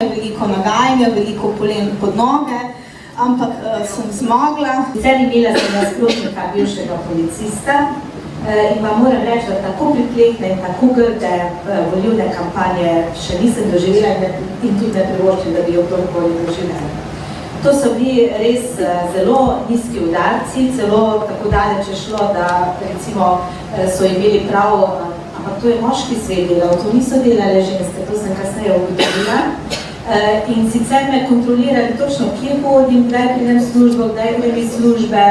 Veliko nagajanja, veliko polen pod noge, ampak sem zmogla. Sicer imela sem nasprotnika bivšega policista in vam moram reči, da tako pritlehne in tako grde volilne kampanje še nisem doživela in tudi ne privoščim, da bi jo kdorkoli doživela. To so bili res zelo nizki udarci, celo tako daleč je šlo, da recimo so imeli prav, ampak to je moški svet delal, to niso delale ženske, to sem kasneje ugotovila. In sicer me kontrolirali točno, kje hodim, kdaj pridem v službo, kdaj grem iz službe,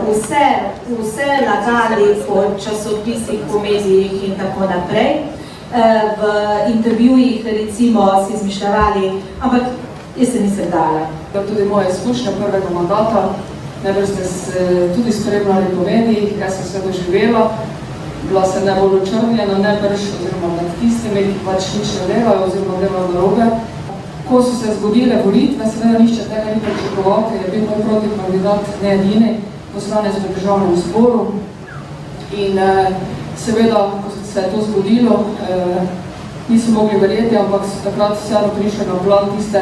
vse lagali po časopisih, po medijih in tako naprej. V intervjujih recimo si izmišljavali, ampak jaz se nisem dala. Tudi moja izkušnja prvega mandata, najbrž ste tudi spremljali po medijih, kaj sem se doživela. Bila sem najbolj očrnjena, najbrž oziroma med tistimi, ki pač nič ne delajo oziroma delajo narobe. Ko so se zgodile volitve, seveda nišče tega ni pričakoval, ker je bil moj protikandidat ne edini poslanec v državnem zboru. In seveda, ko se je to zgodilo, niso mogli verjeti, ampak so takrat vseeno prišli na plan tiste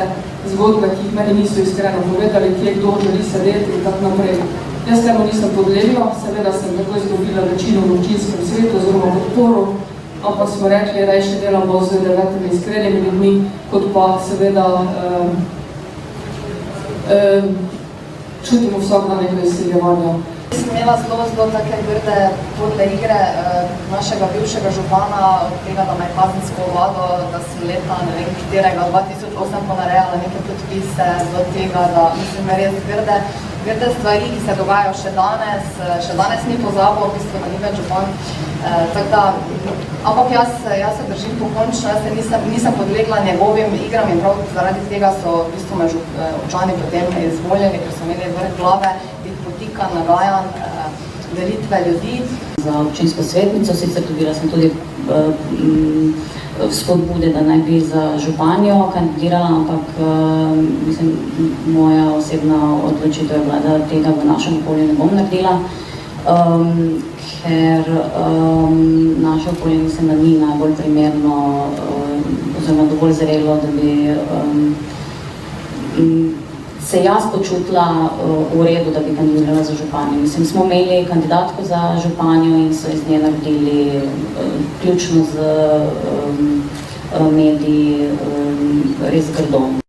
zgodbe, ki jih meni niso iskreno povedali, kje kdo želi sedeti in tako naprej. Jaz temu nisem podlegla, seveda sem tako izgubila večino v občinskem svetu oziroma podporu, ampak smo rekli, rajši delamo z 9 iskrenimi ljudmi, kot pa seveda čutimo vsak dan nekaj izsiljevanja. Sem imela zelo take grde podle igre našega bivšega župana, od tega, da me je kazensko ovadil, da sem leta, ne vem, katerega, 2008 ponarejala neke podpise, do tega, da mislim, res grde stvari, ki se dogajajo še danes ni pozabil, v bistvu, da ni več župan. Ampak jaz se držim pokončno, jaz se nisem podlegla njegovim igram in prav zaradi tega so v bistvu me občani potem izvoljeni, ker so imeli vrh glave, potika, nagajanj, delitve ljudi. Za občinsko svetnico, sicer dobila sem tudi spodbude, da naj bi za županjo kandidirala, ampak mislim, moja osebna odločitev je bila, da tega v našem okolju ne bom naredila, ker naše okolje mislim, da ni najbolj primerno oziroma dovolj zrelo, da bi se jaz počutila v redu, da bi kandidirala za županjo. Mislim, smo imeli kandidatko za županjo in so iz nje naredili ključno z mediji res grdo.